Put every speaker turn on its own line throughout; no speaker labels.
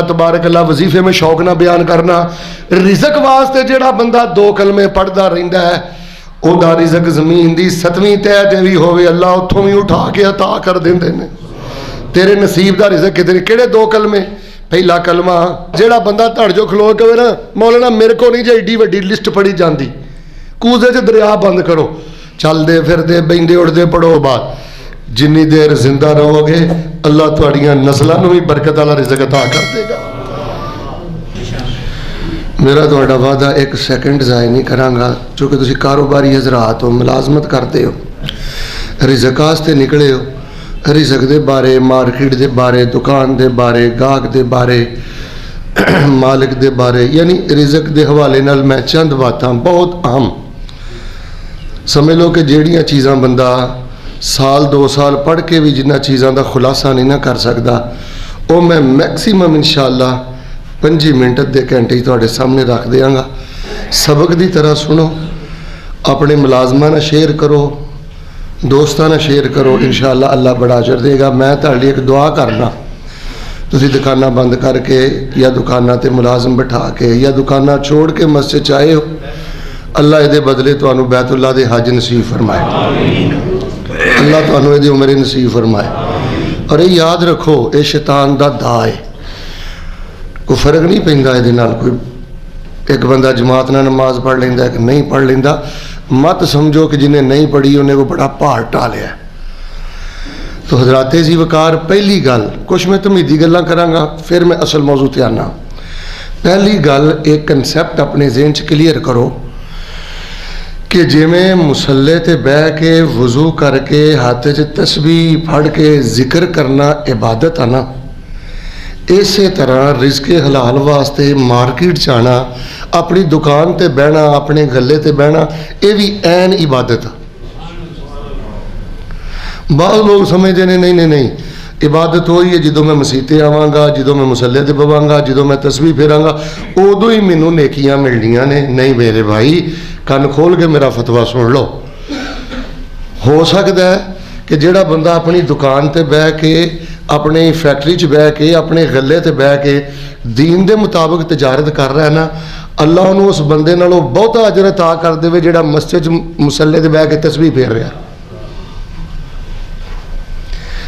तबारक अल्लाह वजीफे में शौक ना बयान करना। रिजक वास्ते जेड़ा बंदा 2 कलमे पढ़ता रहिंदा है ओदा रिजक जमीन दी 7वीं तह ते भी होवे अल्लाह उत्थों भी उठा के अता कर देंदे ने। तेरे नसीब दा रिजक किधर केड़े 2 कलमे। पहला कलमा जेड़ा बंदा धड़ जो खलो के ना मौलाना मेरे को नहीं जे एडी वड्डी लिस्ट पढ़ी जाती, कूजे च दरिया बंद करो, चलते फिरते बहिंदे उठते पढ़ो। बाद जिन्नी देर जिंदा रहोगे अल्लाह तुहाड़ियां नस्लों को भी बरकत वाला रिज़्क अता कर देगा। मेरा तुहाडा वादा 1 सेकंड ज़ाया नहीं करांगा, क्योंकि तुसीं कारोबारी हज़रात हो, मुलाजमत करते हो, रिज़्क वास्ते निकले हो। रिज़्क दे बारे, मार्केट दे बारे, दुकान दे बारे, गाहक दे बारे, मालिक दे बारे, यानी रिज़्क दे हवाले नाल मैं चंद बातां बहुत अहम समझ लो कि जेड़ियां चीज़ां बंदा साल 2 साल पढ़ के भी जिन्होंने चीज़ों का खुलासा नहीं ना कर सकता, वो मैं मैक्सीमम इंशाअल्लाह 5 मिनट अद्धे घंटे थोड़े सामने रख देंगा। सबक की तरह सुनो, अपने मुलाजमान ने शेयर करो, दोस्तों ने शेयर करो, इंशाअल्लाह अल्लाह बड़ा अजर देगा। मैं तुहाडी एक दुआ करना, तुसीं दुकानां बंद करके या दुकानां ते मुलाजम बिठा के या दुकानां छोड़ के मस्जिद च आए हो, अल्लाह ये बदले तुहानूं बैतुल्लाह दे हज नसीब फरमाए, अल्लाह तुहानूं इहदी उम्र नसीब फरमाए। और ये याद रखो ये शैतान दा दा है, कोई फर्क नहीं पैंदा इहदे नाल। कोई एक बंदा जमात नाल नमाज पढ़ लैंदा कि नहीं पढ़ लैंदा, मत समझो कि जिन्हें नहीं पढ़ी उन्हें को बड़ा भार ढा लिया। तो हजराते जी वकार, पहली गल कुछ मैं तमीदी गल्लां करांगा, फिर मैं असल मौजू ते आना। पहली गल एक कंसैप्ट अपने ज़हन च क्लीयर करो कि जिमें मुसल्ले ते बह के वजू करके हाथ च तस्बीह फड़ के जिक्र करना इबादत है ना, इस तरह रिज़्क़े हलाल वास्ते मार्केट जाना, अपनी दुकान ते बहना, अपने गले ते बहना, ये भी ऐन इबादत है। बहुत लोग समझते हैं नहीं नहीं नहीं, इबादत हो ही है जो मैं मसीते आवांगा, जो मैं मुसल्ले ते बवांगा, जो मैं तस्बीह फेरांगा उदों ही मैनू नेकियां मिलनियां ने। नहीं मेरे भाई, कन खोल के मेरा फतवा सुन लो। हो सकता है कि जेड़ा बंदा अपनी दुकान ते बह के, अपनी फैक्ट्री च बह के, अपने गले ते बह के दीन दे मुताबिक तजारत कर रहा है ना, अल्लाह उन्होंने उस बंदे नालों बहुता अजर अता कर देवे जेड़ा मस्जिद च मुसल्ले ते बह के तस्बीह फेर रहा।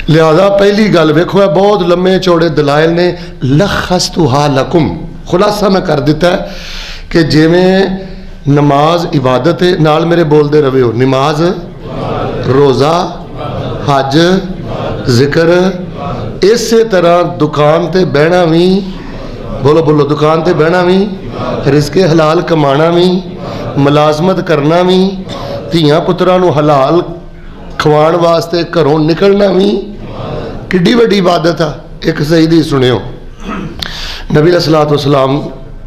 लिहाजा पहली गल वेखो, है बहुत लम्बे चौड़े दलाइल ने, लखस्तुहा लकुम, खुलासा मैं कर दिता है कि जिवें नमाज इबादत है, नाल मेरे बोलते रहे हो, नमाज, रोज़ा, हज, जिक्र, इस तरह दुकान ते बहना भी, बोलो बोलो, दुकान ते बहना भी, रिज़्क़े हलाल कमाना भी, मुलाजमत करना भी, धियां पुत्रां नूं हलाल खवाण वास्ते घरों निकलना भी किड्डी वड्डी इबादत है। एक सही सुनियो, नबी अलैहिस्सलातु वस्सलाम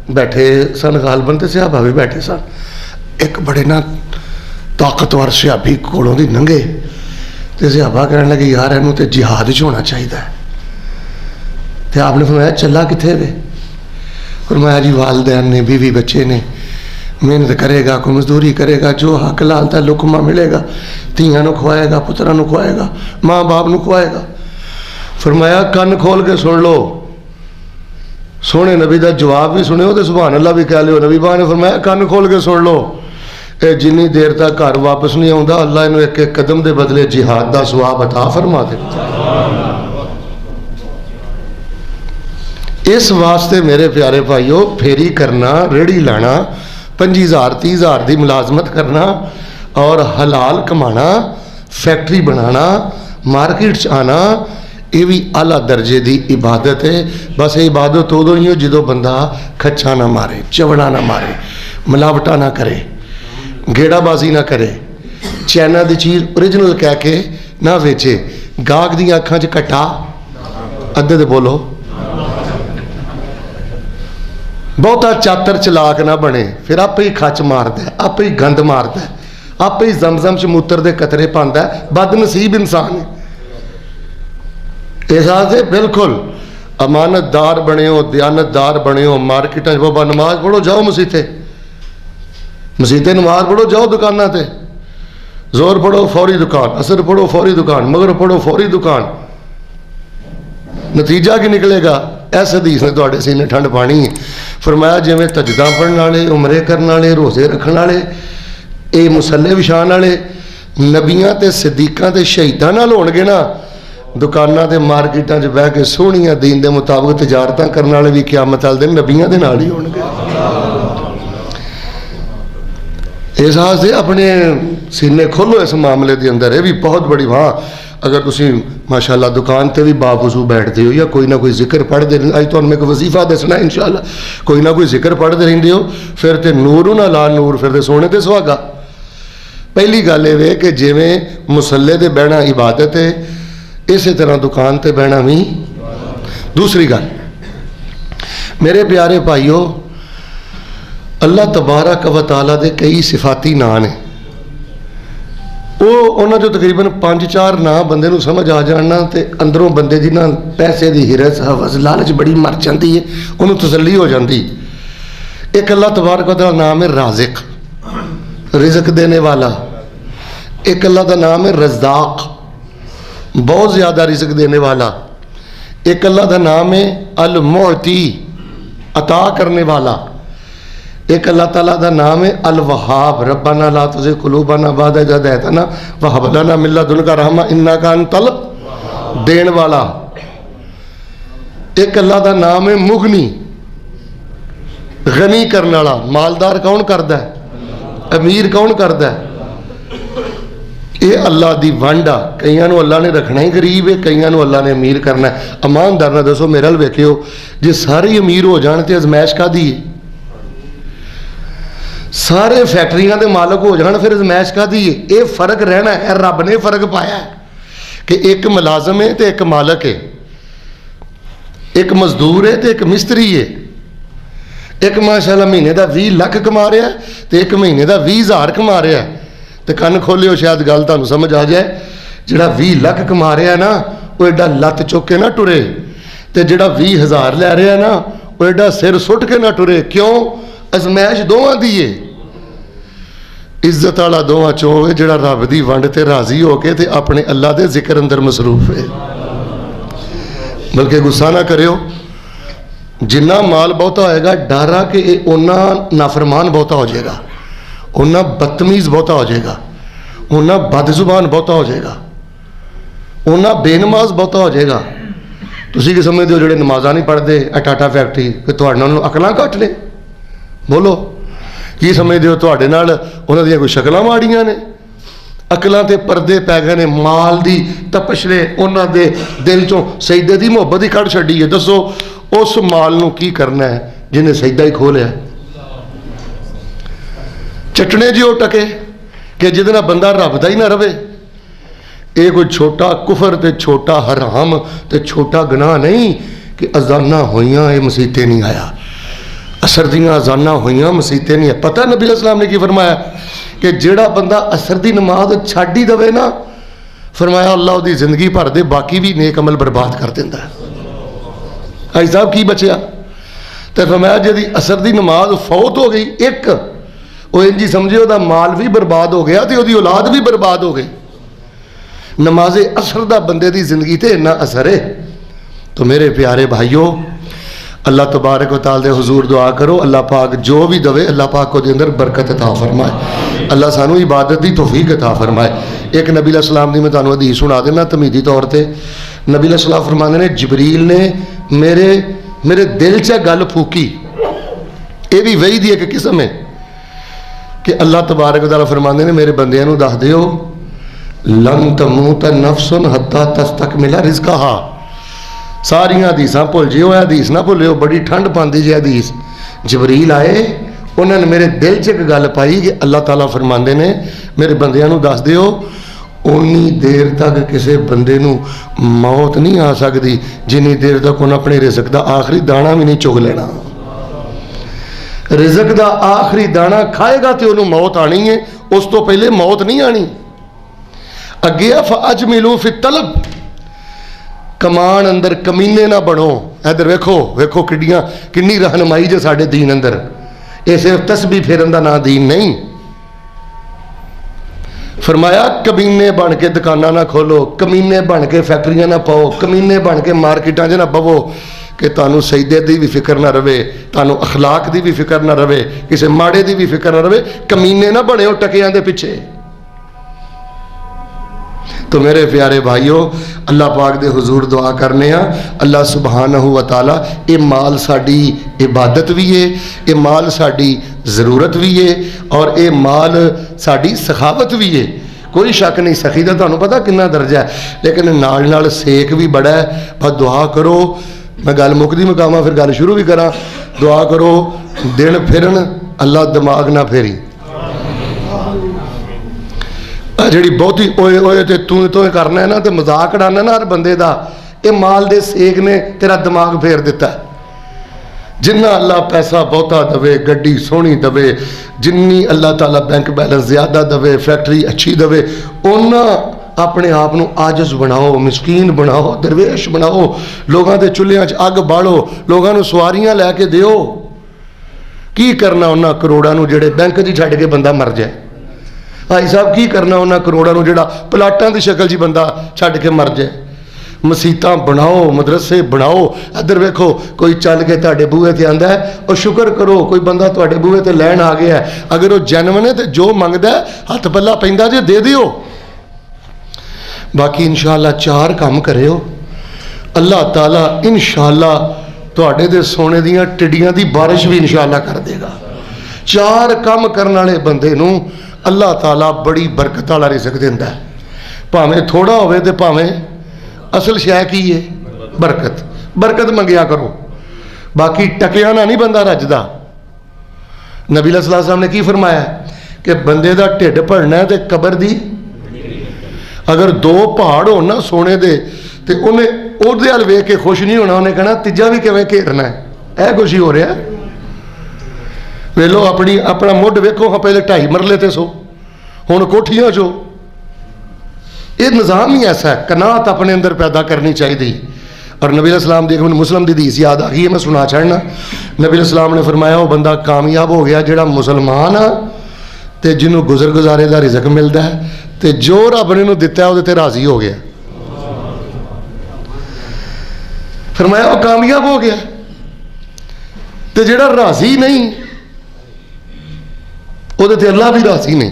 बैठे सन, गालबन ते सहाबा भी बैठे सन। एक बड़े ना ताकतवर सहाबी कोलों दी लंघे ते सहाबा कहने लगे यार इनू तो जिहाद च होना चाहिए। तो आपने फरमाया चला किथे वे? फरमाया जी वालदैन ने, बीवी बच्चे ने, मेहनत करेगा, कोई मजदूरी करेगा, जो हक लाल का लुकमा मिलेगा, धियां नूं खुआएगा, पुत्रां नूं खुआएगा, माँ बाप नूं खुआएगा। फरमाया कन खोल के सुन लो, सोने नबी का जवाब भी सुनियो तो सुभान अल्लाह भी कह लियो। नबी बा ने फरमाया कन खोल के सुन लो, ये जिन्नी देर तक घर वापस नहीं आता अल्लाह इन्हूं एक एक कदम के बदले जिहाद का सवाब अता फरमा दे। इस वास्ते मेरे प्यारे भाईओ, फेरी करना, रेहड़ी लाना, 25,000 30,000 की मुलाजमत करना और हलाल कमाना, फैक्ट्री बनाना, मार्केट च आना, ये भी आला दर्जे की इबादत है। बस ये इबादत उदों ही हो जो बंदा खच्छा ना मारे, चवड़ा ना मारे, मिलावटा ना करे, गेड़ाबाजी ना करे, चाइना की चीज़ ओरिजिनल कह के ना बेचे, गाहक दी अखां च घट्टा अद्धे ते बोलो, बहुता चातर चलाक ना बने, फिर आपे ही खच मारता है, आपे ही गंद मारता है, आपे ही जमजम च मूत्र के कतरे पाता है, बदनसीब इंसान है। इस वास्ते बिल्कुल अमानतदार बनियो, दयानतदार बनियो। मार्केट बाबा नमाज पढ़ो जाओ, मसीते मसीते नमाज पढ़ो जाओ, दुकाना ते जोर पढ़ो फौरी दुकान, असर पढ़ो फौरी दुकान, मगर पढ़ो फौरी दुकान। नतीजा की निकलेगा? इस हदीस ने तुहाडे सीने ठंड पानी है। फरमाया जिवें तजदा पढ़न वाले, उमरे करन वाले, रोज़े रखण वाले, ये मुसल्ले विछाण वाले नबियां ते सिद्दीकां ते शहीदां नाल होणगे ना, दुकानां ते मार्केटां 'च बह के सोहणियां दीन दे मुताबिक तजारतां करन वाले भी क़यामत वाले दिन नबियां दे नाल ही होणगे। इस वास्ते अपने सीने खोलो इस मामले के अंदर। ये भी बहुत बड़ी हाँ, अगर तुम माशाअल्लाह दुकान पर भी बावजू बैठते हो या कोई ना कोई जिक्र पढ़ते, अज तो मैं एक वजीफा दसना इंशाअल्लाह, कोई ना कोई जिक्र पढ़ते रहते हो, फिर तो नूर ना ला नूर, फिर तो सोने ते सुहागा। पहली गल ये कि जिवें मुसल्ले ते बहना इबादत है, इस तरह दुकान ते बहना भी। दूसरी गल मेरे प्यारे भाईओ, अल्लाह तबारक व तआला दे कई सिफाती नां ने, वो उन्हां चों तकरीबन 5-4 नां बंदे नूं समझ आ जाना तो अंदरों बंदे दी ना पैसे की हिरस हवस लालच बड़ी मर जाती है, उन्होंने तसल्ली हो जाती। एक अल्लाह तबारक व तआला नाम है राज़िक, रिज़्क देने वाला। एक अल्लाह का नाम है रज़्ज़ाक़, बहुत ज़्यादा रिज़्क देने वाला। एक अल्लाह का नाम है अल मुअती, अता करने वाला। एक अल्लाह ताला का नाम है अल वहाब, रब्बाना ला तुज़िग़ क़ुलूबना बअद इज़ हदैतना व हब लना मिन लदुनका रहमा इन्नका अंतल देन वाला। एक अल्लाह का नाम है मुगनी, गनी करने वाला। मालदार कौन करता है? अमीर कौन करता है? ये अल्लाह की वंड आ। कईयां नूं अल्लाह ने रखना ही गरीब है, कईयां नूं अल्लाह ने अमीर करना है। ईमानदार ना दसो, मेरे अल वेखियो, जे सारे अमीर हो जाण ते अजमैश काहदी है? सारे फैक्ट्रियां के मालक हो जान फिर अजमैश काहदी है? ये फर्क रहना है, रब ने फर्क पाया है कि एक मुलाजम है तो एक मालक है, एक मजदूर है तो एक मिस्त्री है। एक माशाअल्लाह महीने का 20 लाख कमा रहा है तो एक महीने का 20,000 कमा रहा है। तो कन खोलियो, शायद गल तुहानूं समझ आ जाए। जिहड़ा 20 लाख कमा रहा है ना, वो एडा लत्त चुक के ना टुरे, तो जिहड़ा 20,000 लै रहा है ना, वो एडा सिर सुट के ना टुरे। क्यों? अजमैश दोवां दी है। इज्जत वाला दोवां चों है, जिहड़ा रब दी वंड ते राजी होके ते अपने अल्लाह दे जिक्र अंदर मसरूफ है। बल्कि गुस्सा ना करियो, जिन्ना माल बहुता होएगा, डर आ कि उन्ना नाफरमान बहुता हो जाएगा, उन्ना बदतमीज़ बहुता हो जाएगा, उन्ना बदजुबान बहुता हो जाएगा, उन्ना बेनमाज बहुता हो जाएगा। तुसीं की समझदे हो जिहड़े नमाज़ां नहीं पढ़ते, टाटा फैक्ट्री, कि तुहाडे नालों अकलां घट ने? बोलो की समझते हो? तुहाडे नाल उन्हां दीयां कोई शक्लां माड़ियां ने? अकलां ते पर्दे पै गए ने, माल दी तपश ने उन्हां दे दिल चों सजदे दी मुहब्बत ही कढ़ छड्डी है। दसो उस माल नूं की करना है जिन्हें सजदा ही खो लिया? चटने जी वो टके कि जिहदे नाल बंदा रब दा ही ना रवे। ये कोई छोटा कुफर ते छोटा हराम ते छोटा गुनाह नहीं कि अजाना होइयां ये मसीते नहीं आया, असर दियां अजाना होइयां मसीते नहीं है। पता नबी अलैहिस्सलाम ने की फरमाया कि जिहड़ा बंदा असर दी नमाज छड्ड ही दवे ना, फरमाया अल्लाह उसदी जिंदगी भर दे बाकी भी नेक अमल बर्बाद कर दिंदा है। भाई साहब की बचिया? तो फरमाया जिहदी असर दी नमाज फौत हो गई एक, वो इंजी समझे उसदा माल भी बर्बाद हो गया तो उसदी औलाद भी बर्बाद हो गई। नमाजे असर दा बंदे दी जिंदगी ते इन्ना असर है। तो मेरे प्यारे भाइयों, अल्लाह तबारक व तआला दे हुजूर दुआ करो, अल्लाह पाक जो भी दवे अल्लाह पाक उसके अंदर बरकत अता फरमाए, अल्लाह सानू इबादत की तौफीक अता फरमाए। एक नबी अलैहिस्सलाम दी मैं तुहानू हदीस सुना देना तमीदी तौर पर। नबी अलैहिस्सलाम फरमाते ने, जिबरील ने मेरे दिल च गल फूकी। ये भी वही दी एक किस्म है कि अल्लाह तबारक व तआला फरमाते ने, मेरे बंदियां नू दस दिओ, लन तमूत नफ्सुन हत्ता तस्तकमिला रिज़्क़हा। सारियां हदीसां भुल जिओ, हदीस ना भुलियो, बड़ी ठंड पाती जी हदीस। जबरील आए, उन्होंने मेरे दिल च एक गल पाई कि अल्लाह ताला फरमाते ने, मेरे बंदियां नू दस दिओ, उन्नी देर तक किसी बंदे नू मौत नहीं आ सकती जिन्नी देर तक उन्हें अपने रिज़्क का आखिरी दाना भी नहीं चुग लेना। रिज़्क का आखिरी दाना खाएगा तो उन्होंने मौत आनी है, उस तो पहले मौत नहीं आनी। अगे अजमिलू फिर तलब, कमान अंदर कमीने ना बनो। इधर वेखो वेखो किन्नी रहनुमाई जो साडे दीन अंदर। ये सिर्फ तस्बीह फेरन का ना दीन नहीं। फरमाया कमीने बन के दुकाना ना खोलो, कमीने बन के फैक्ट्रियां ना पाओ, कमीने बन के मार्केटां च ना पवो कि तुहानू सजदे की भी फिक्र ना रहे, तुहानू अखलाक की भी फिक्र ना रहे, किसी माड़े की भी फिक्र ना रहे, कमीने ना बने हो टकियां दे पिछे। तो मेरे प्यारे भाइयों, अल्लाह पाक दे हुजूर दुआ करने अल्लाह सुबहानहू व तआला ये माल साड़ी इबादत भी है, ये माल साड़ी ज़रूरत भी है और ये माल साड़ी सखावत भी है। कोई शक नहीं, सखी का तुहानू पता कितना दर्जा है, लेकिन नाल नाल सेक भी बड़ा है। बस दुआ करो, मैं गल मुकदी मुकावां फिर गल शुरू भी करा। दुआ करो दिन फिरन अल्लाह दिमाग ना फेरी। जी बहुती ओए ओए तो तू तो करना है ना, तो मजाक उड़ाना ना हर बंदे का, ये माल दे सेक ने तेरा दिमाग फेर दिता है। जिन्ना अल्लाह पैसा बहुता दवे, गड्डी सोहनी दवे, जिन्नी अल्लाह ताला बैंक बैलेंस ज़्यादा दवे, फैक्टरी अच्छी दवे, उन्ना अपने आप को आजिज़ बनाओ, मिसकीन बनाओ, दरवेश बनाओ, लोगों के चुल्हियां च अग बालो, लोगों को सवारियां लैके दिओ। की करना उन्होंने करोड़ों को जेड़े बैंक च छड्ड के बंदा मर जाए? भाई साहब की करना उन्होंने करोड़ों को जेड़ा प्लाटां की शक्ल च बंदा छड्ड के मर जाए? मसीतां बनाओ, मदरसे बनाओ। इधर वेखो कोई चल के तुहाडे बूहे ते आंदा है, और शुक्र करो कोई बंदा तुहाडे बूहे ते लैण आ गया है। अगर वो जेन्युइन है तो जो मंगदा है हथ पल्ला पैंदा जे दे दिओ। बाकी इंशाअल्लाह चार काम करियो, अल्लाह ताला इंशाअल्लाह तुहाडे दे सोने दियां टिड्डियां दी बारिश भी इंशाअल्लाह कर देगा। चार काम करने वाले बंदे नूं अल्लाह ताला बड़ी बरकत वाला रिज़्क दिंदा है। भावें थोड़ा होवे ते भावें असल शै की है बरकत। बरकत मंगिया करो, बाकी टकिया ना नहीं बंदा रजदा। नबी सल्लल्लाहु अलैहि वसल्लम ने की फरमाया कि बंदे का ढिड भरना है तो कबर दी, अगर दो पहाड़ हो ना सोने दे तो उन्हें उहदे हल वेख के खुश नहीं होना, उन्हें कहना तीजा भी किवें घेरना है। यह कुछ ही हो रहा है। वेलो अपनी अपना मुढ़ वेखो, हाँ पहले 2.5 मरले ते सो, हुण कोठियां चो। ये निज़ाम ही ऐसा है, कनात अपने अंदर पैदा करनी चाहिए। और नबी सलाम देख मैंने मुस्लिम की हदीस याद आ गई है, मैं सुना छड़ना। नबी सलाम ने फरमाया वो बंदा कामयाब हो गया जिहड़ा मुसलमान आ ते जिन्होंने गुजर गुजारे का रिज़्क मिलता है, तो जो रब ने दिता है वो राजी हो गया। फरमाया वो कामयाब हो गया। तो जिहड़ा राजी नहीं वो अल्लाह भी राजी नहीं।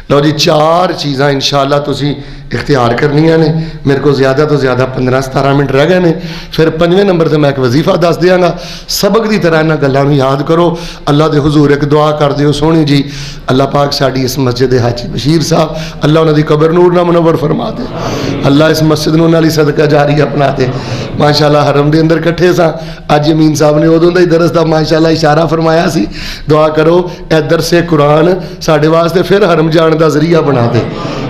लो जी, चार चीज़ा इंशाअल्लाह तुसी इख्तियार करनिया ने। मेरे को ज़्यादा तो ज़्यादा 15-17 मिनट रह गए ने। फिर 5वें नंबर से मैं एक वजीफा दस देंगा। सबक की तरह इन्होंने गलों याद करो। अल्लाह के हुजूर एक दुआ कर दियो सोहनी जी, अल्लाह पाक साड़ी इस मस्जिद हाजी बशीर साहब, अल्लाह उन्होंने कबर नूर ना मुनव्वर फरमा दे। अल्लाह इस मस्जिद में उन्होंने सदका जारिया अपना दे। माशाअल्लाह हरम के अंदर कट्ठे सा, अज यमीन साहब ने उदों का ही दरस का माशाअल्लाह इशारा फरमाया सी। दुआ करो ए दरसे कुरान साढ़े वास्ते फिर हरम जाने का जरिया बना दे।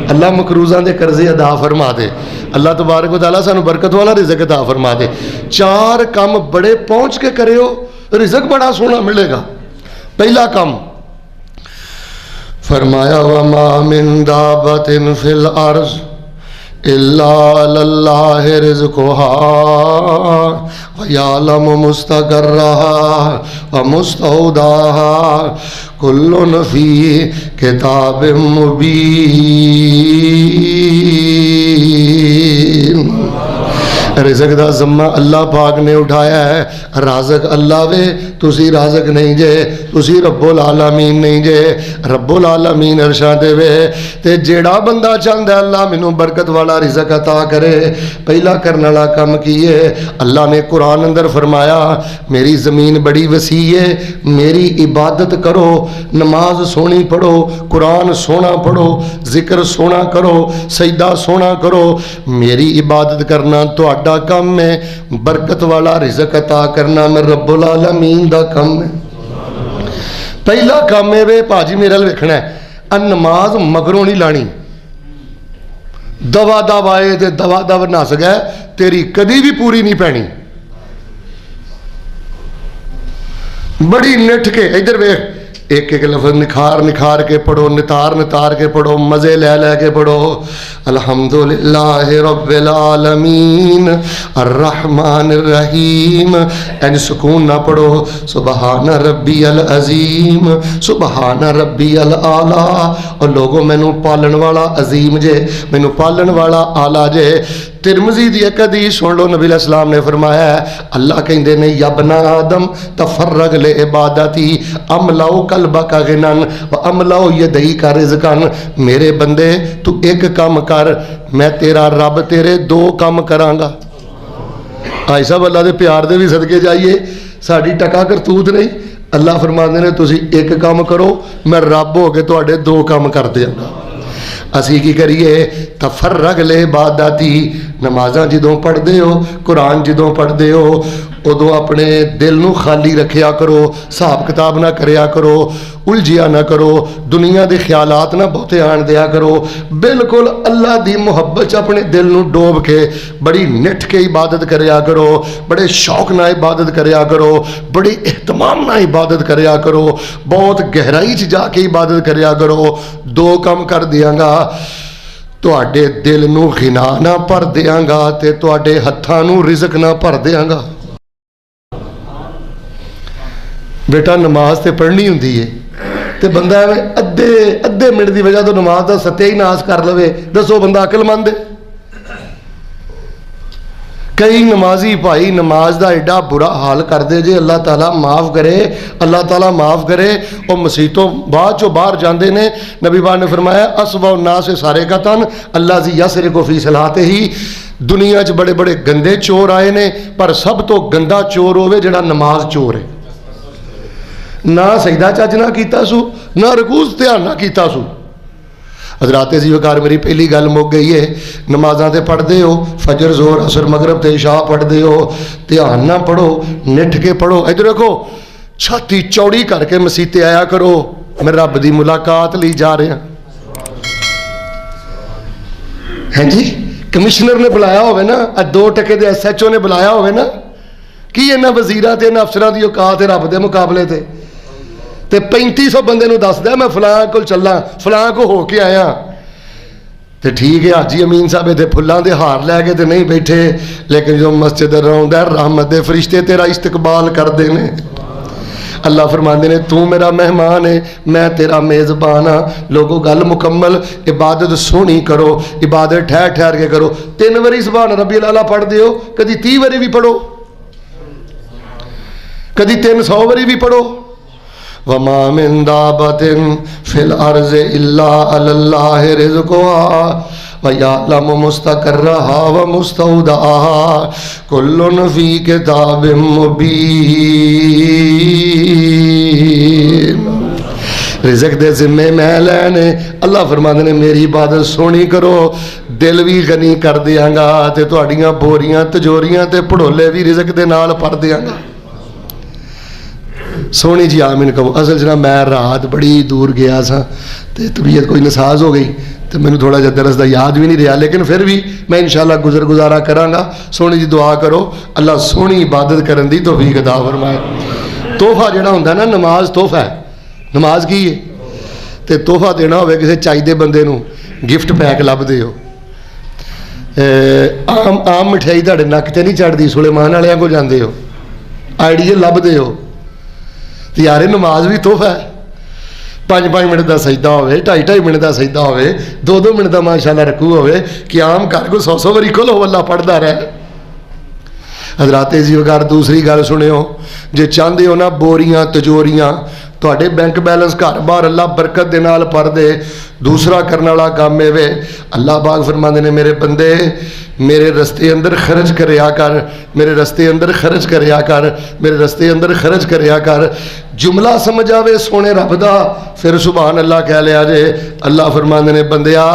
अल्लाह मकरूज़ा के कर्जे अदा फरमा दे। अल्लाह तबारक व तआला सानू बरकत वाला रिज़्क अता फरमा दे। चार काम बड़े पहुँच के करियो, रिज़्क बड़ा सोहना मिलेगा। पहला काम फरमाया वमा मिन दाबतिन फिल अर्ज़ इल्ला अल्लाहि रिज़्कुहा व यअलमु मुस्तक़र्रहा व मुस्तौदाहा कुल्लुन फ़ी किताबिम मुबीन। रिज़्क दा ज़म्मा अल्लाह पाक ने उठाया है। राज़क अल्लाह वे, तुसी राज़क नहीं जे, तुसी रब्बुल आलमीन नहीं जे। रब्बुल आलमीन अर्शां दे वे। ते जेड़ा बंदा चाहता अल्लाह मैनू बरकत वाला रिज़्क अता करे, पहला करने वाला काम की है? अल्लाह ने कुरान अंदर फरमाया मेरी ज़मीन बड़ी वसी है, मेरी इबादत करो, नमाज सोहनी पढ़ो, कुरान सोहना पढ़ो, जिक्र सोहना करो, सजदा सोहना करो। मेरी इबादत करना तो काम है, बरकत वाला रिज़्क अता करना मैं रब्बुल आलमीन दा काम है। पहला काम है वे भाजी मेरे वाल वेखना है, नमाज मगरों नहीं लानी। दवा दव आए तो दवा दव नस गए, तेरी कदी भी पूरी नहीं पैनी। बड़ी निठ के इधर वेख, एक एक लफ्ज़ निखार निखार के पढ़ो, नितार नितार के पढ़ो, मज़े ले ले के पढ़ो। अल्हम्दुलिल्लाहि रब्बिल आलमीन अर्रहमानिर रहीम। एन सुकून ना पढ़ो सुबहान रब्बियल अज़ीम, सुबहान रब्बियल आला। और लोगों मैनू पालन वाला अजीम जे, मैनू पालन वाला आला जे। तिरमिज़ी दी एक हदीस सुन लो, नबी अलैहिस्सलाम ने फरमाया है, अल्लाह कहते ने यबना आदम तफर्रग ले इबादती अमलाओ कल्बा का गिनन व अमलाओ यदई का रिज़कन। मेरे बंदे तू एक काम कर, मैं तेरा रब तेरे दो काम करांगा। भाई साहब अल्लाह के प्यार दे भी सदके जाइए, साड़ी टका करतूत नहीं। अल्लाह फरमाते ने तुसी एक काम करो, मैं रब हो के तुहाडे दो काम कर दियांगा। असी की करिए, तफर्रग ले इबादती, नमाज़ां जदों पढ़दे हो, कुरान जदों पढ़दे हो, उदों अपने दिल नूं खाली रखिया करो, हिसाब किताब ना करिया करो, उलझिया ना करो, दुनिया के ख्यालात ना बहुते आन दिया करो। बिल्कुल अल्लाह की मुहब्बत च अपने दिल नूं डोब के बड़ी निठ के इबादत करिया करो, बड़े शौक ना इबादत करिया करो, बड़ी एहतमाम ना इबादत करिया करो, बहुत गहराई च जाके इबादत करिया करो। दो काम कर दियांगा, तुहाडे दिल नूं गिना ना भर दियांगा ते तुहाडे हत्थां नूं रिज़क ना भर दियांगा। बेटा नमाज तो पढ़नी होंदी है, तो बंदा एवं अद्धे मिनट की वजह तो नमाज का सत्यानाश कर लवे, दसो बंदा अकलमंद है? कई नमाजी भाई नमाज का एडा बुरा हाल करते जे, अल्लाह ताला माफ़ करे, अल्लाह ताला माफ़ करे। और मसीतों बाद चो बाहर जाते हैं, नबी पाक ने फरमाया असवा ना से सारे का तन अल्लाह जी यसरे को फी सलाते ही। दुनिया च बड़े बड़े गंदे चोर आए ने, पर सब तो गंदा चोर होवे जिहड़ा नमाज चोर है। ना सजदा चज ना कीता सू, ना रकूज ध्यान ना कीता सू। हजराते जी वकार मेरी पहली गल मुक गई है, नमाज़ां ते पढ़ते हो, फजर जोर असर मगरब ते इशा पढ़ते हो, ध्यान ना पढ़ो, निठ के पढ़ो। इधर देखो, छाती चौड़ी करके मसीते आया करो, मैं रब की मुलाकात ली जा रहा। हैं जी, कमिश्नर ने बुलाया होवे ना, 2 टके दे SHO ने बुलाया होवे ना, कि इन्हां वजीरां ते इन्हां अफसरां दी औकात है रब दे मुकाबले ते 3500 बंदे नूं दसदा मैं फलां कोल चलां, फलां को हो के आया। तो ठीक है, हाजी अमीन साहब इतने फुलों के हार लैके तो नहीं बैठे, लेकिन जो मस्जिद रौंदा रहमत दे फरिश्ते तेरा इस्तकबाल करते हैं। अल्लाह फरमाते ने तू मेरा मेहमान है, मैं तेरा मेज़बान हाँ। लोगों गल मुकम्मल, इबादत सोहनी करो, इबादत ठहर ठहर के करो। 3 बारी सुभान रब्बिल आला पढ़ते हो, कभी 30 बारी भी पढ़ो, कभी 300 बारी भी पढ़ो। वमा मिन दाबतिन फिल अर्ज़ इल्ला अल्लाह रिज़्क़ुहा व यअलमु मुस्तक़र्रहा व मुस्तौदअहा कुल्लुन फ़ी किताबिम मुबीन। रिज़्क़ दे ज़िम्मे मैं लैने। अल्लाह फरमाते ने मेरी इबादत सोहनी करो, दिल भी गनी कर दियांगा, ते तुहाड़ियां बोरियां तजोरियां ते भड़ोले भी रिज़्क़ दे नाल भर दियांगा। सोहनी जी आमीन कहो। असल च ना मैं रात बड़ी दूर गया सा, तो तबीयत कोई नसाज हो गई, तो मैंने थोड़ा जहा दरस का याद भी नहीं रहा, लेकिन फिर भी मैं इंशाअल्लाह गुजारा कराँगा। सोहनी जी दुआ करो, अल्लाह सोहनी इबादत करन दी तौफीक अता फरमाए। तोहफा जिहड़ा हुंदा ना, नमाज तोहफा है। नमाज की है? तो तोहफा देना होवे किसी चाहिए बंदे नूं, गिफ्ट पैक लभदे हो। आम मिठाई तुहाडे नक ते नहीं चढ़दी, सुलेमान वालियां कोल जांदे हो, आइडियल लभदे हो, तो यार नमाज भी तोहफा है। 5-5 मिनट का सजदा होवे, 2.5 मिनट का सजदा होवे, 2-2 मिनट का माशाअल्लाह रकू होवे, कि आम घर को 100 बारी खोलो अल्लाह पढ़ता रहे। हजराते जी वकार दूसरी गल सुनियो, जे चाहते हो ना बोरियां तजोरियां तुहाडे बैंक बैलेंस घर बार अल्लाह बरकत दे नाल भर दे, दूसरा करने वाला काम एवे, अल्लाह पाक फरमाते ने मेरे बंदे मेरे रस्ते अंदर खर्च करया कर, मेरे रस्ते अंदर खर्च करया कर, मेरे रस्ते अंदर खर्च करया कर। जुमला समझ आवे सोने रब दा, फिर सुभान अल्लाह कह लिया जे। अल्लाह फरमाते ने बंदिया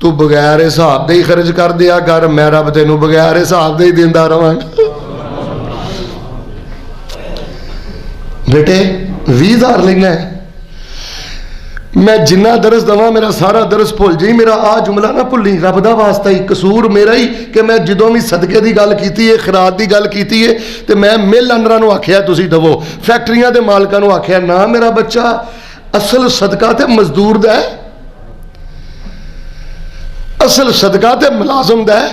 तू बगैर हिसाब दे ही खर्च कर दिया कर, मैं रब तेनू बगैर हिसाब दे ही देंदा रवांगा। बेटे 20,000 लेना है, मैं जिन्ना दरस दवा मेरा सारा दरस भुल जाई, मेरा आ जुमला ना भुली, रब दा वास्ता ही कसूर मेरा ही कि मैं जदों भी सदके की गल की है, खरात की गल की है, तो मैं मिल अंडरां नूं आख्या तुसीं दवो, फैक्ट्रियां के मालकां नूं आख्या ना, मेरा बच्चा असल सदका तो मजदूर दा है, असल सदका तो मुलाजम दा है।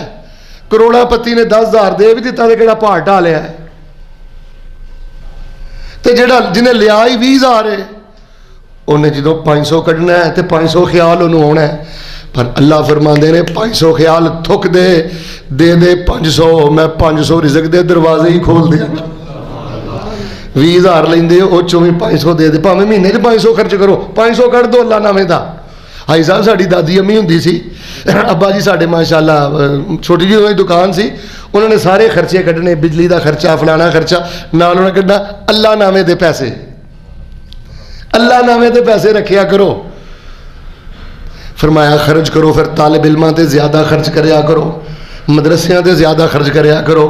करोड़ापति ने 10,000 दे भी दिता तो किहड़ा भार ढा लिया है, तो जिहड़ा जिन्हें लिया ही 20,000 है, उन्हें जो 500 कढ़ना है तो 500 ख्याल उन्होंने आना है, पर अल्लाह फरमाते ने 500 ख्याल थुक दे 500, मैं 500 रिजक दे दरवाजे ही खोल देंगा। 20,000 लेंदे उस चों भी 500 दे भावें महीने 500 खर्च करो, 500 कढ़ दो अल्लाह नामे दा। हाई साहब साड़ी दादी अम्मी हुंदी सी, अब्बा जी साडे माशाअल्लाह छोटी जी उन्होंने दुकान सी, उन्होंने सारे खर्चे कढ़ने, बिजली का खर्चा फलाना खर्चा, नाल उन्होंने कढ़ना अल्लाह नामे दे पैसे, अल्लाह नामे दे पैसे रखिया करो। फरमाया खर्च करो, फिर तालिब इल्मां ते ज़्यादा खर्च करया करो, मदरसियां ते ज़्यादा खर्च करया करो।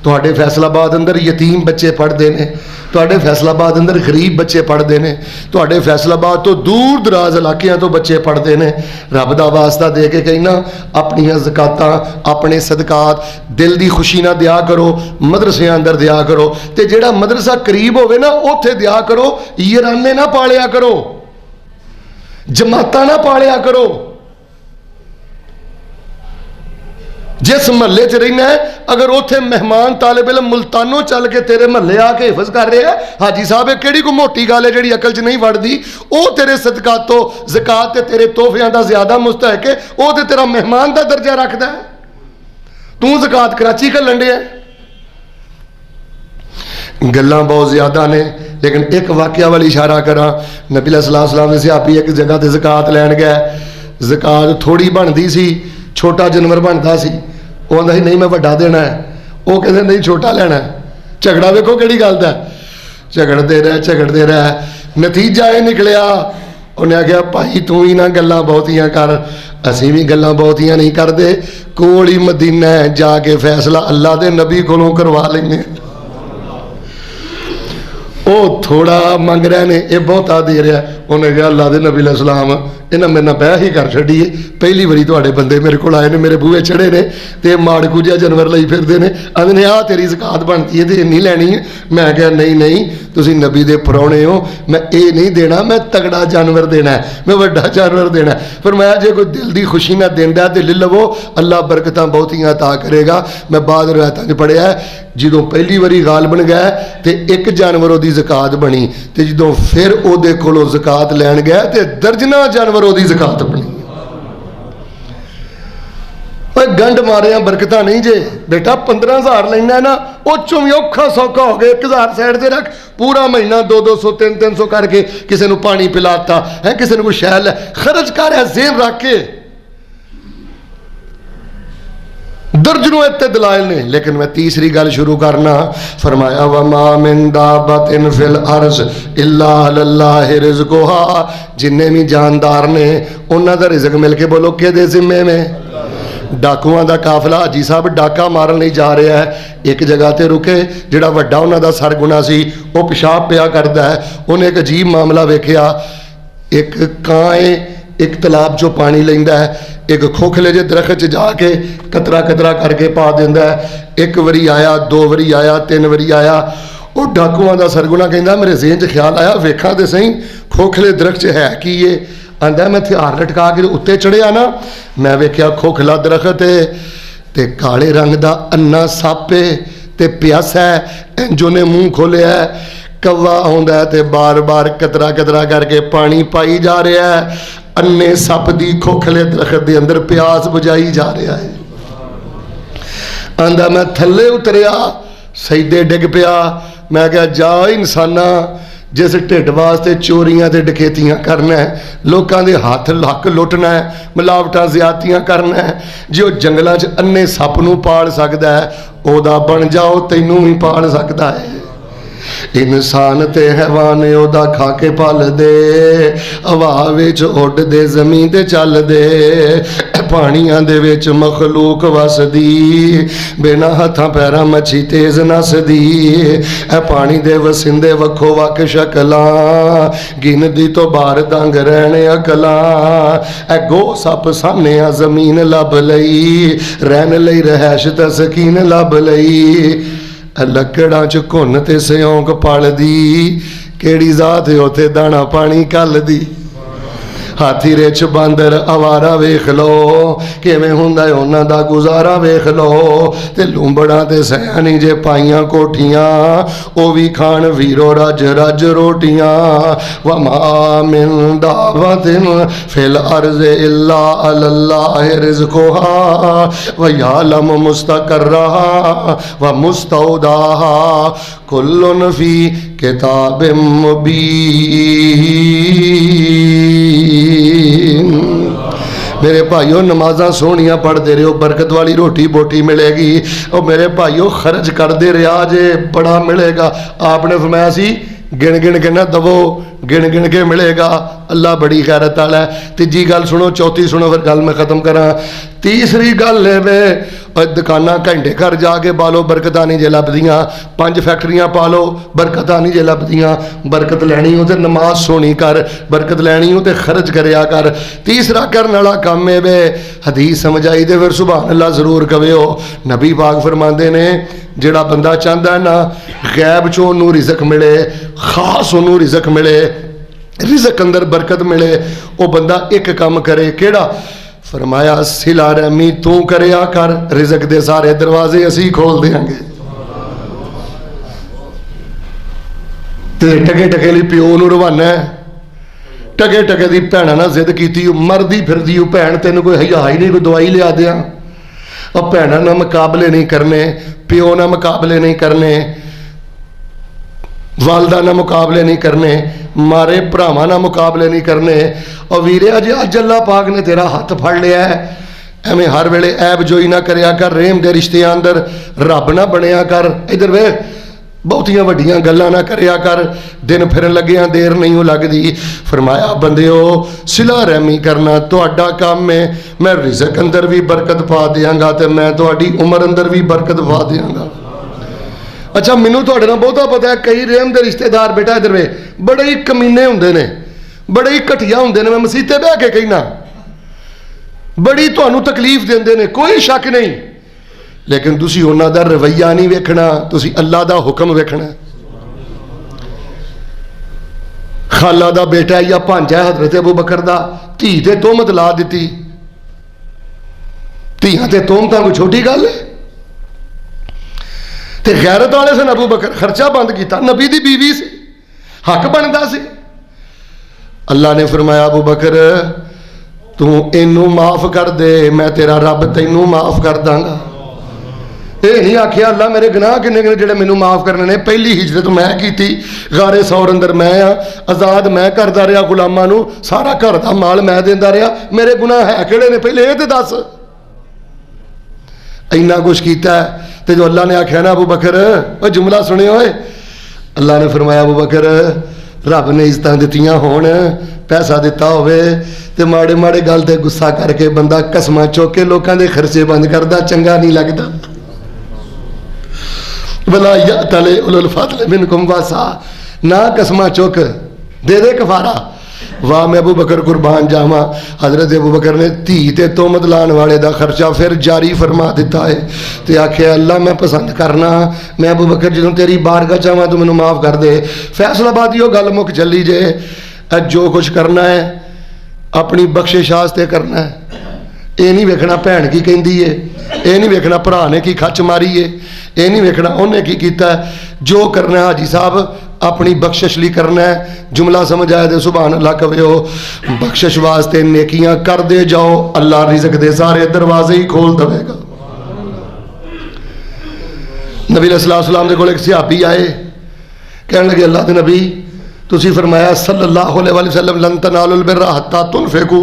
तुहाडे फैसलाबाद अंदर यतीम बच्चे पढ़ते हैं, तुहाडे फैसलाबाद अंदर गरीब बच्चे पढ़ते हैं, तुहाडे फैसलाबाद तो दूर दराज इलाकों तो बच्चे पढ़ते हैं। रब दा वास्ता दे के कहना अपनियां ज़कातां अपने सदकात दिल की खुशी ना दिया करो, मदरसियां अंदर दिया करो, ते जिहड़ा मदरसा करीब होवे ना उत्थे दिया करो। याराने ना पालिया करो, जमातां ना पालिया करो। जिस महल्ले च रहना है, अगर उत्थे मेहमान तालिब इल्म मुल्तानों चल के तेरे महल्ले आके हिफज कर रहे हैं, हाजी साहब किहड़ी कोई मोटी गल है जिहड़ी अकल च नहीं वड़दी, वो तेरे सदकातो ज़कात ते तेरे तोहफियां दा ज़्यादा मुस्तहक है, वो ते तेरा मेहमान दा दर्जा रखदा है। तू ज़कात कराची घल्लण डिया। गल्लां बहुत ज़्यादा ने, लेकिन एक वाकया वाली इशारा करा। नबी सल्लल्लाहु अलैहि वसल्लम दे सहाबी एक जगह ते ज़कात लैण गए, ज़कात थोड़ी बनदी सी, छोटा जानवर बनता सी, वो आंदा सी नहीं मैं वड्डा देना है, वो कहते नहीं छोटा लेना है। झगड़ा वेखो किहड़ी गल दा, झगड़ते रह नतीजा ये निकलिया, उन्हें आख्या भाई तू ही ना गल्लां बहुतियां कर, असीं भी गल्लां बहुतियां नहीं करते, कोल ही मदीना है, जाके फैसला अल्लाह दे नबी कोलों करवा लेंगे। वो थोड़ा मंग रहे ने, ये बहुता दे रहा। उन्हें कहा अल्लाह दे नबी सलाम इन्हें मेरे बह ही कर छड़िए, पहली बारी तुहाडे बंदे मेरे को आए ने, मेरे बूहे चढ़े ने ते माड़कू जिहा जानवर लई फिरदे ने, आंदे ने आ तेरी ज़कात बनती है ते इन्नी लैनी है। मैं कहा नहीं नहीं तुसीं नबी दे परौणे हो, मैं ये नहीं देना, मैं तगड़ा जानवर देना है, मैं वड्डा जानवर देना है। फिर मैं जे कोई दिल की खुशी ना देंदा ते ले लवो, अल्लाह बरकतां बहुतियां अता करेगा। मैं बाद रिवायतां च पढ़िया जो पहली बारी गाल बन गया तो एक जानवर की ज़कात बनी, तो जो फिर उहदे कोलों ज़कात लैण गया तो दर्जना जानवर की ज़कात बनी। गंढ मारिया बरकत नहीं जे बेटा, 15,000 लेना है ना, उचों भी औखा सौखा हो गया 1,000 साइड से रख, पूरा महीना 200 300 करके किसी को पानी पिलाता है, किसी को कुछ शैल खर्च कर रहा, जेन रख के दर्जनों इत्ते दलाइल ने। लेकिन मैं तीसरी गल शुरू करना, फरमाया वमा मिन दाबतिन फिल अर्ज़ इल्ला अल्लाहि रिज़्क़ुहा, जिन्ने भी जानदार ने उन्हां दा रिज़्क मिल के बोलो किहदे ज़िम्मे में। डाकुआं दा काफिला हाजी साहब डाका मारन नहीं जा रहा है, एक जगह ते रुके, जिहड़ा वड्डा उन्हां दा सरगुना सी वो पेशाब पिया करदा है। उन्हें एक अजीब मामला वेखिया, एक कां है एक तालाब चो पानी लेंदा है, एक खोखले जे दरख्त च जाके कतरा कतरा करके पा देंदा है। एक बारी आया, 2 बारी आया, 3 बारी आया। वो डाकुआं दा सरगुना कहंदा मेरे ज़हन च ख्याल आया वेखा तो सही खोखले दरख्त च है की ये, आंदा मैं हथियार लटका के उत्ते चढ़िया ना, मैं वेख्या खोखला दरख्त है ते काले रंग का अन्ना सप है ते प्यासा है, इंजो ने मूँह खोलिया है, कव्वा आउंदा है ते बार बार कतरा कतरा करके पानी पाई जा रहा है, अन्ने सप दी खोखले दरख्त के अंदर प्यास बुझाई जा रहा है। आंदा मैं थले उतरिया, सईदे डिग पिया, मैं क्या जा इंसाना, जिस ढिड वास्ते चोरियां ते डकैतियां करना है, लोगों के हाथ हक लुटना है, मिलावटां ज़्यादतियां करना है, जो जंगलों च अन्ने सप नूं पाल सकता है, ओदा बन जाओ तैनूं भी पाल सकता है। इंसान ते हैवान ओदा खा के पल दे, हवा विच उड़ दे जमीन ते चल दे, पानियां दे विच मखलूक वसदी, बिना हथां पैरां मच्छी तेज नसदी, ए पानी दे वसिंदे वखो वख शकलां, गिनदी तो बार दंग रहने अकलां, ए गो सप सामने आ जमीन लब लई, रहन लई रहैश तस्कीन लब लई, लकड़ां च घुन ते सियोंक पलदी, केड़ी जात उथे दाना पानी कलदी। हाथी रिछ बांदर आवारा वेख लो किवें हुंदा है उन्हां दा गुजारा वेख लो। ते लूंबड़ा ते सयानी जे पाइयां कोठियां ओ भी खाण वीरो रज रज रोटियां। वमा मिन दावतिन फिल अर्ज़ इल्ला अल्लाह रिज़्क़ुहा व यालम मुस्तक़र्रहा व मुस्तौदाहा कुल्लुन फी किताबिम मुबीन। मेरे भाइयों नमाज़ां सोहणियां पढ़ते रहो, बरकत वाली रोटी बोटी मिलेगी। और मेरे भाइयों खर्च करते रहा जे बड़ा मिलेगा। आपने फरमाया सी गिन गिन के ना दवो, गिन गिन के मिलेगा। अल्लाह बड़ी खैरत वाला है। तीजी गल सुनो, चौथी सुनो, फिर गल मैं खत्म करा। तीसरी गल है वे दुकाना घंटे घर जाके पालो बरकतां नहीं जे लभदियां, 5 फैक्ट्रियां पालो बरकतां नहीं जे लभदियां। बरकत लैनी हो तो नमाज सोनी कर, बरकत लैनी हो तो खर्च करया कर। तीसरा करने वाला काम है वे हदीस समझाई दे फिर सुभान अल्लाह जरूर कहो। नबी पाक फरमाते ने जिहड़ा बंदा चाहता है ना गैब चों उन्नू रिज़क मिले, खास उन्नू रिज़क मिले, रिज़क अंदर बरकत मिले, वो बंदा एक काम करे। केड़ा? फरमाया सिला रहमी तू करया कर, रिज़क दे सारे दरवाजे असी खोल देंगे। ते टके टके ली प्यो नू रवाना है, टके टके दी भैणा ना जिद कीती मरदी फिरदी भैन तेन कोई हया ही नहीं, कोई दवाई लिया दियां। और भैणा ना मुकाबले नहीं करने, प्यो ना मुकाबले नहीं करने, वालदा ना मुकाबले नहीं करने, मारे भरावां ना मुकाबले नहीं करने। और वीरे अज अज अल्लाह पाक ने तेरा हथ फड़ लिया है, एवें हर वेले ऐब जोई ना करया कर, रेम के रिश्तियां अंदर रब ना बनया कर। इधर वे बहुतियां वड्डियां गल्लां ना करया कर, दिन फिरन लग्गियां देर नहीं हो लगदी। फरमाया बंदिओ सिला रहमी करना तुहाडा काम है, मैं रिज़क अंदर भी बरकत पा देंगा ते मैं तुहाडी उम्र अंदर भी बरकत पा देंगा। अच्छा मैनू तुहाडे नाल बहुता पता है कई रेम के रिश्तेदार बेटा इधर वे बड़े ही कमीने हुंदे ने, बड़े ही घटिया हुंदे ने। मैं मसीते बह के कहना बड़ी तुहानू तकलीफ देंदे ने, कोई शक नहीं, लेकिन तुसी उन्हां दा रवैया नहीं वेखना, तुसी अल्लाह दा हुक्म वेखना। खाला दा बेटा या भांजा हजरत अबू बकर दा धी ते तोहमत ला दी। धियां ते तोहमतां कोई छोटी गल है? ते गैरत वाले सन अबू बकर, खर्चा बंद किया, नबी दी बीवी सी, हक बनता सी। अल्लाह ने फरमाया अबू बकर तू इनू माफ कर दे, मैं तेरा रब तैनू माफ कर दांगा। ये नहीं आखिया अल्लाह मेरे गुनाह किन्ने किन्ने जेड़े मैनू माफ करने ने। पहली हिजरत मैं की, गारे सौर अंदर मैं आजाद मैं करता रहा, गुलामां नू सारा घर का माल मैं देंदा रहा, मेरे गुनाह है किहड़े ने पहले ये तो दस। इन्ना कुछ किया तो जो अल्लाह ने आख्या ना अबू बकर वो जुमला सुने होए, अल्लाह ने फरमाया अबू बकर रब ने इज्जत दित्तियां होण, पैसा दिता होवे ते माड़े माड़े गल ते गुस्सा करके बंदा कसमां चुक के लोगों के खर्चे बंद करदा, चंगा नहीं लगता। भला तले उलुल फज़ल मिनकुम वासा, ना कसमां चुक दे दे कफारा। वाह मैं अबू बकर कुर्बान जावा। हजरत अबू बकर ने धी ते तोहमत लाने वाले का खर्चा फिर जारी फरमा दिता है ते आख्या अल्लाह मैं पसंद करना, मैं अबू बकर जो तेरी बारगाह चाहवा तू मैनू माफ कर दे। फैसलाबादी गल मुक चली जे, जो कुछ करना है अपनी बख्शिश वास्ते करना है, ये नहीं वेखना भैन की कहती है, ये नहीं वेखना भरा ने की खच मारी है, ये नहीं वेखना उन्हें की किया। जो करना हाजी साहब अपनी बख्शिश ली करना है। जुमला समझ आया तो सुभान अल्लाह कहो। बख्शिश वास्ते नेकियां कर दे जाओ, अल्लाह रिज़क दे सारे दरवाजे ही खोल देगा। नबी अलैहि सलाम दे कोल एक सहाबी आए, कहने लगे अल्लाह के नबी तुसी फरमाया सल्लल्लाहु अलैहि वसल्लम लन तनालुल बिर्रा हत्ता तुनफिकू,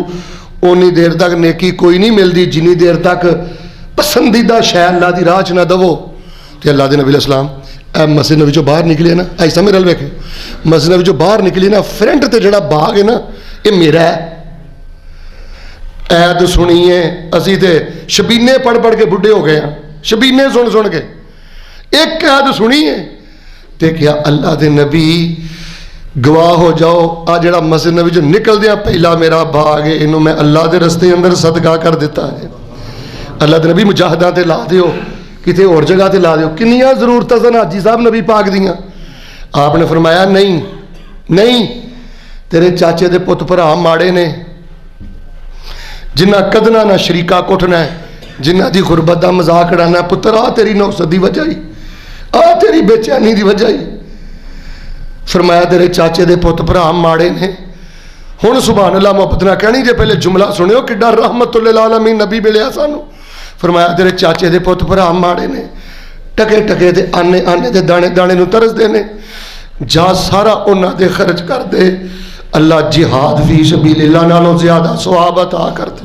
उन्नी देर तक नेकी कोई नहीं मिलती जिन्नी देर तक पसंदीदा शै अल्लाह की राह च ना दवो। तो अल्लाह के नबी अलैहि सलाम मस्जिद नबी चो बाहर निकले ना, ऐसा मेरे वेखे मस्जिद नबी चो बाहर निकली ना, फ्रंट ते जड़ा बाग है ना ये मेरा है। ऐत सुनीए असी ते शबीने पढ़ पढ़ के बुढ़े हो गए हैं, शबीने सुन सुन के एक ऐत सुनीए ते क्या अल्लाह के नबी गवाह हो जाओ, आ जड़ा मस्जिद नबी चो निकलदे पहला मेरा बाग है, इनू मैं अल्लाह के रस्ते अंदर सदका कर दिता है। अल्लाह के नबी मुजाहिदां ते ला दिओ, किते होर जगह ते ला दो। किन्नियां जरूरतां सन हाजी साहब नबी पाक दियां। आपने फरमाया नहीं नहीं, तेरे चाचे दे पुत भरा माड़े ने, जिन्ना कदना ना शरीका कुटना है, जिन्ना दी गुरबत का मजाक उड़ाना। पुत्र आ तेरी नौसत की वजह ही, आ तेरी बेचैनी की वजह ही। फरमाया तेरे चाचे दे पुत भरा माड़े ने। हुण सुभान अल्लाह मुहब्बत ना कहनी जे पहले जुमला सुनियो किड्डा रहमतुल्लिल आलमीन नबी मिलिया सानू। फरमाया तेरे चाचे दे पुत भरा माड़े ने, टके टके ते आने आने ते दाने दाने नूं तरसदे ने। जा सारा उन्हां दे खर्च कर दे, अल्लाह जिहाद फी सबीलिल्लाह नालों ज्यादा सवाब अता कर दे।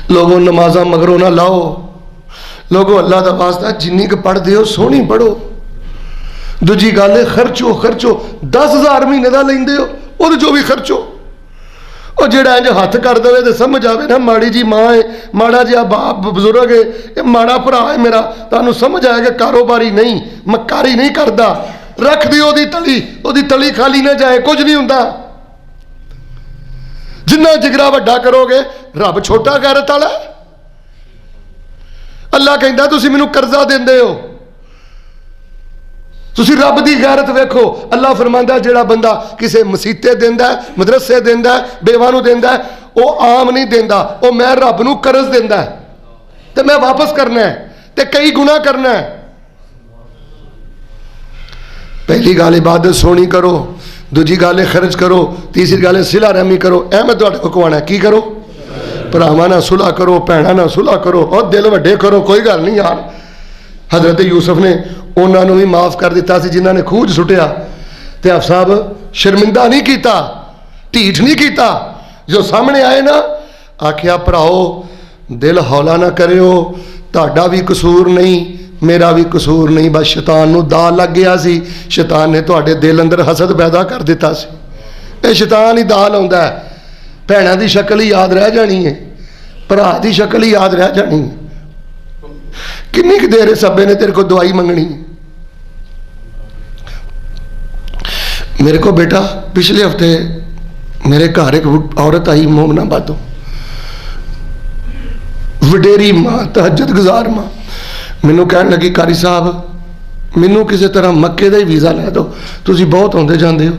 लोगों नमाजा मगरों ना लाओ, लोगों अल्लाह का वास्ता जिन्नी क पढ़ते हो सोहनी पढ़ो। दूजी गल है खर्चो खर्चो, 10,000 महीने का लेंदे हो वो जो भी खर्चो। और जेड़ा इंज हथ कर दे तो समझ आवे ना माड़ी जी माँ है, माड़ा जिहा बाप बजुर्ग है, ये माड़ा भरा है मेरा, तुहानूं समझ आएगा कारोबारी नहीं, मक्कारी नहीं करता। रख दी ओदी तली खाली ना जाए, कुछ नहीं हुंदा। जिन्ना जिगरा वड्डा करोगे रब छोटा गैरत वाला। अल्लाह कहंदा तुसीं मैनूं कर्जा दिंदे हो, तुसीं रब दी गैरत वेखो। अल्लाह फरमांदा जेड़ा बंदा किसे मसीते देंदा है, मदरसे देंदा है, बेवां नूं देंदा है, वो आम नहीं देंदा, वो मैं रब नूं कर्ज देंदा है ते मैं वापस करना है ते कई गुना करना है। पहली गल इबादत सोहनी करो, दूजी गल खर्च करो, तीसरी गल सिला रहमी करो। ऐ मैं तुहाडे कोल कहना की करो, भरावां नाल सुलह करो, भैणां नाल सुलह करो और दिल वड्डे करो। कोई गल नहीं यार, हजरत यूसुफ ने उन्होंने भी माफ़ कर दिता सी जिन्होंने खूज सुटिया, ते आप साहब शर्मिंदा नहीं किया, ढीठ नहीं किया। जो सामने आए ना आख्या भराओ दिल हौला ना करियो, तुहाडा भी कसूर नहीं मेरा भी कसूर नहीं, बस शैतान नूं दा लग गया सी। शैतान ने तुहाडे दिल अंदर हसद पैदा कर दिता सी। ये शैतान ही दा लाउंदा है। भैणां दी शक्ल ही याद रह जानी है, भरा दी शक्ल ही याद रह जानी है। किन्नी क देर सब्बे ने तेरे को दवाई मंगनी। मेरे को बेटा पिछले हफ्ते मेरे घर एक औरत आई मोमनाबादों, वडेरी मां, तहज्जुद गुजार मां, मैनू कहन लगी कारी साहब मैनू किसी तरह मक्के का ही वीज़ा लै दो, तुसीं बहुत आउंदे जांदे हो।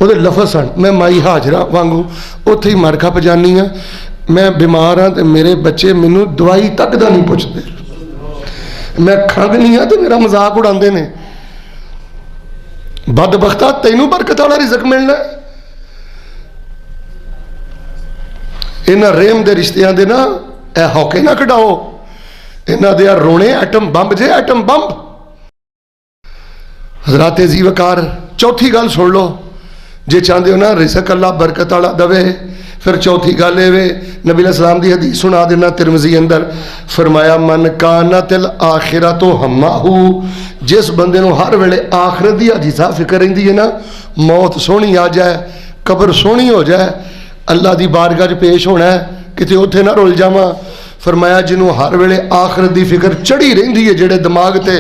ਉਹਦੇ लफज सन मैं माई हाजरा वांगू उत्थे ही मर खप जानी हाँ, मैं बीमार हाँ तो मेरे बच्चे मैनू दवाई तक का नहीं पुछते, मैं खंघ नहीं हाँ तो मेरा मजाक उड़ाते ने। बदबख्ता तैनू बरकत वाला रिज़्क मिलना। इन्हां रेम दे रिश्तियां दे ना ए हौके ना कढाओ, इन्हां दे रोने एटम बंब जे एटम बंब। हज़रात जी वकार चौथी गल सुन लो, जे चाहते हो ना रिज़्क अल्लाह बरकत वाला दवे, फिर चौथी गल ये नबी अलैहिस्सलाम दी हदीस सुना देना तिरमिज़ी अंदर। फरमाया मन कानतिल आखिरतु हम्माहू, जिस बंदे नूं हर वेले आखिरत दी हदीसा फिक्र रहिंदी है ना, मौत सोहनी आ जाए, कबर सोहनी हो जाए, अल्लाह दी बारगाह च पेश होना है, किते उत्थे ना रुल जावां। फरमाया जिन्हों हर वेले आखिरत की फिक्र चढ़ी रहिंदी है, जेड़े दिमाग ते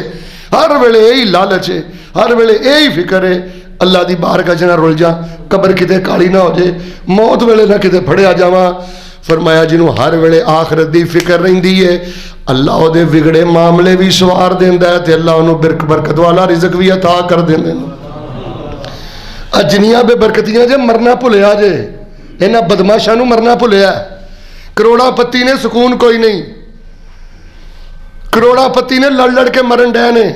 हर वेले यही लालच है, हर वेले यही फिक्र है, अल्लाह की बारगाह च ना रुल जा, कबर किते काली ना हो जाए, मौत वेले ना किते फड़िया जावां। फरमाया जिन्हों हर वेले आखिरत की फिक्र रहिंदी है, अल्लाह उहदे विगड़े मामले भी सवार देंदा है, ते अल्लाह उहनूं बरकत वाला रिज़्क भी अता कर देंदे ने। जिन्नियां बेबरकतियां जे मरना भुलिया जे, इन्हां बदमाशां नूं मरना भुलिया। करोड़ापति ने सुकून कोई नहीं, करोड़ापति ने लड़ लड़ के मरन डे ने।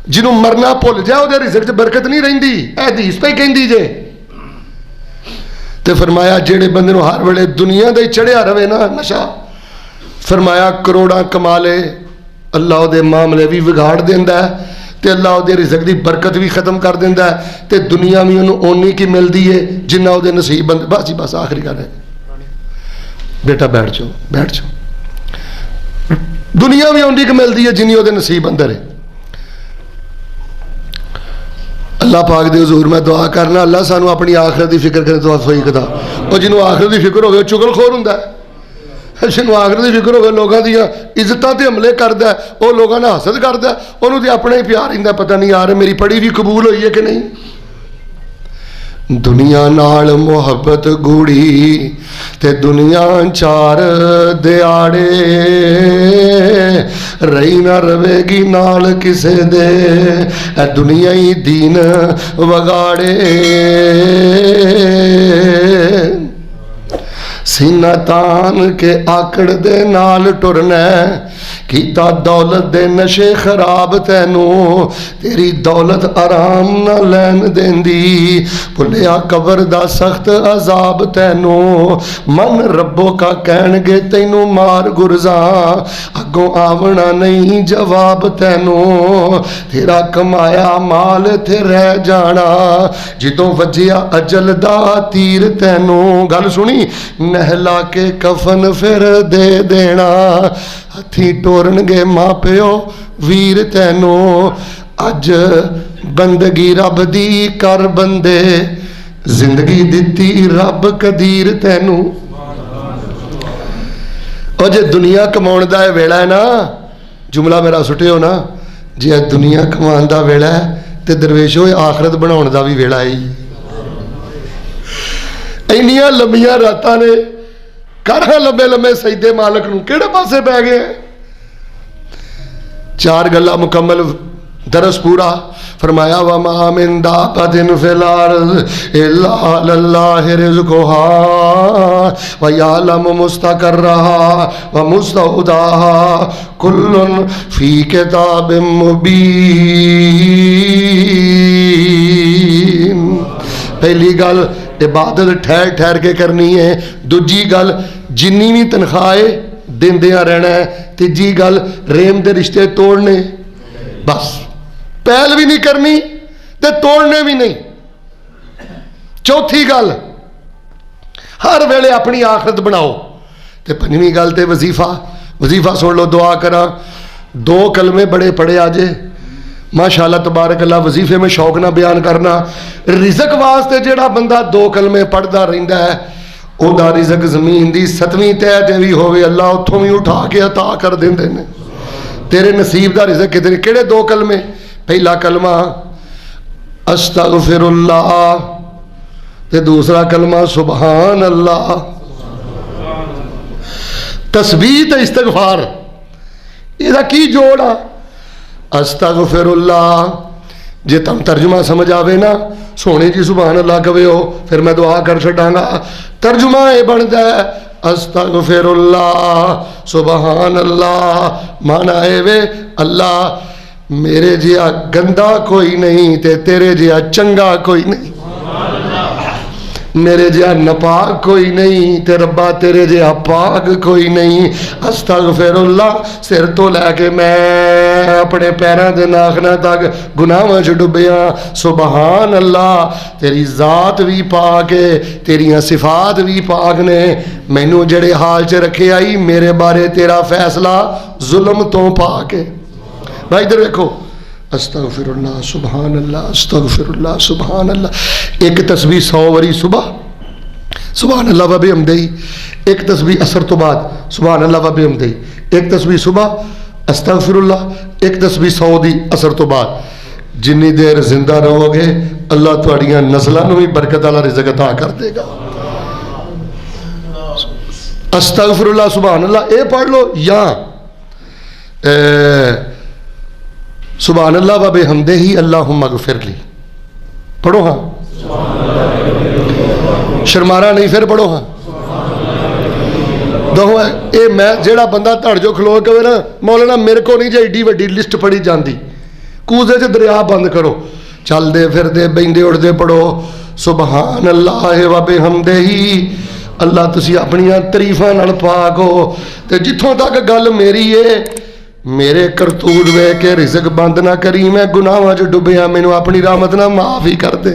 जिन्हों मरना भुल जाए उहदे रिज़्क च बरकत नहीं रहिंदी, हदीस पे कहंदी जे। ते फरमाया जेड़े बंदे नूं हर वेले दुनिया दा ही चढ़िया रवे ना नशा, फरमाया करोड़ा कमा ले, अल्लाह उहदे मामले भी बिगाड़ देंदा है, ते अल्लाह उहदे रिज़्क दी बरकत भी खत्म कर देंदा है, ते दुनिया भी उहनूं ओनी की मिलदी है जिन्ना उहदे नसीब बंदे। बस जी बस आखिरी गल है बेटा, बैठ जाओ बैठ जाओ। दुनिया भी उन्नी की मिलती है जिन्नी उहदे नसीब अंदर है। अल्लाह पाक दे हुजूर मैं दुआ करना, अल्लाह सानू अपनी आखिरत की फिक्र करे तौफीक दा। और जिन्हों आखिरत की फिक्र होवे चुगलखोर हुंदा है, जिन्हों आखिरत की फिक्र होवे लोगों दी इज्जतां ते हमले करदा है, वो लोगों नाल हसद करदा है, उहनूं ते अपना ही प्यार इंदा पता नहीं यार मेरी पढ़ी भी कबूल हुई है कि नहीं। दुनिया नाल मुहब्बत गूढ़ी ते दुनिया चार दिहाड़े, रही ना रवेगी नाल किसे दे, ए दुनिया ही दीन वगाड़े। सीना तान के आकड़ दे नाल टुरना कीता दौलत दे नशे खराब तैनू तेरी दौलत आराम ना लैन देंदी भुलिया कबर दा सख्त अजाब तैनू मन रब्बो का कहणगे तैनू मार गुरजा अगों आवना नहीं जवाब तैनू तेरा कमाया माल थे रह जाना जिदों वजिया अजल दा तीर तैनू गल सुनी नहला के कफन फिर दे देना हथी टोरनगे मां प्यो वीर तैनू अज बंदगी रब दी कर बंदे जिंदगी दिती रब कदीर तैनू और जे दुनिया कमाउण दा वेला है ना जुमला मेरा सुटियो ना जे दुनिया कमाउण दा वेला है ते दरवेशो आखरत बनाउण दा भी वेला है इन्नियां लंबियां रातां ने काढ़ा लंबे लंबे सजदे मालक नूं किहड़े पासे पै गए चार गल्लां मुकम्मल दरस पूरा फरमाया व मा मिन दाब्बतिन फिल अर्ज़ इल्ला अल्लाहि रिज़्क़ुहा व यअलमु मुस्तक़र्रहा व मुस्तौदाहा कुल्लुन फी किताबिम मुबीन। पहली गल इबादत ठहर ठहर के करनी है, दूजी गल जिन्नी भी तनख्वाह देंदिया रहना है, तीजी गल रेम दे रिश्ते तोड़ने बस पहल भी नहीं करनी ते तोड़ने भी नहीं। चौथी गल हर वेले अपनी आखरत बनाओ ते पंजवीं गल ते वजीफा वजीफा सुन लो दुआ करा दो कलमे बड़े पढ़े आजे माशाअल्लाह तबारक अल्लाह वजीफे में शौक ना बयान करना रिजक वास्ते जेड़ा बंदा दो कलमे पढ़ता रहिंदा है ओदा रिजक जमीन दी 7वीं तह ते भी होवे अल्लाह उथों भी उठा के अता कर देंदे ने तेरे नसीब दा रिजक कितने केड़े दो कलमे पहला कलमा अस्तगफिरुल्लाह ते दूसरा कलमा सुबहान अल्लाह। तस्बीह ते इस्तगफार इहदा की जोड़ आ अस्तगफिरुल्लाह जे तुम तर्जुमा समझ आवे ना सोने जी सुबहान अल्लाह कहे हो फिर मैं दुआ कर छड़ांगा तर्जुमा ये बनता है अस्तगफिरुल्लाह सुबहान अल्लाह माना है वे अल्लाह मेरे जिया गंदा कोई नहीं ते तेरे जिया चंगा कोई नहीं मेरे जिया नपाक कोई नहीं ते रब्बा तेरे जिया पाक कोई नहीं। अस्तगफिरुल्लाह सिर तो लैके मैं अपने पैरों के नाखना तक गुनाहों च डुबिया सुबहान अल्लाह तेरी जात भी पाक है तेरिया सिफात भी पाक ने मैनू जड़े हाल च रखे आई मेरे बारे तेरा फैसला जुल्म तो पाक है। भाई इधर देखो अस्तगफिरुल्लाह सुबहान अल्लाह अस्तगफिरुल्लाह सुबहान अल्लाह एक तस्बीह 100 वरी सुबह सुबहान अल्लाह व बिहम्दिही एक तस्बीह असर तो बाद सुबहान अल्लाह व बिहम्दिही एक तस्बीह सुबह अस्तगफिरुल्लाह एक तस्बीह 100 दी असर तो बाद जिन्नी देर जिंदा रहोगे अल्लाह तुहाड़ियां नस्लां नूं भी बरकत वाला रिज़्क अता कर देगा। अस्तगफिरुल्लाह सुबहान अल्लाह ये पढ़ लो या सुबहान अल्लाह व बिहम्दिही अल्लाहुम्मा गफिरली पढ़ो हाँ शर्माना नहीं फिर पढ़ो हाँ दो ये मैं जेड़ा बंदा धड़ जो खलो के ना मौलाना मेरे को नहीं जो एडी वड्डी लिस्ट पढ़ी जाती कूदे च दरिया बंद करो चलते फिरते बहिंदे उठते पढ़ो सुबहान अल्लाह व बिहम्दिही अल्लाह तुसी अपनियां तरीफां नाल पाक हो ते जिथों तक गल मेरी है मेरे करतूत वे के रिज़्क बंद ना करी मैं गुनाहां च डुबिया मैनू अपनी रहमत ना माफ़ ही कर दे।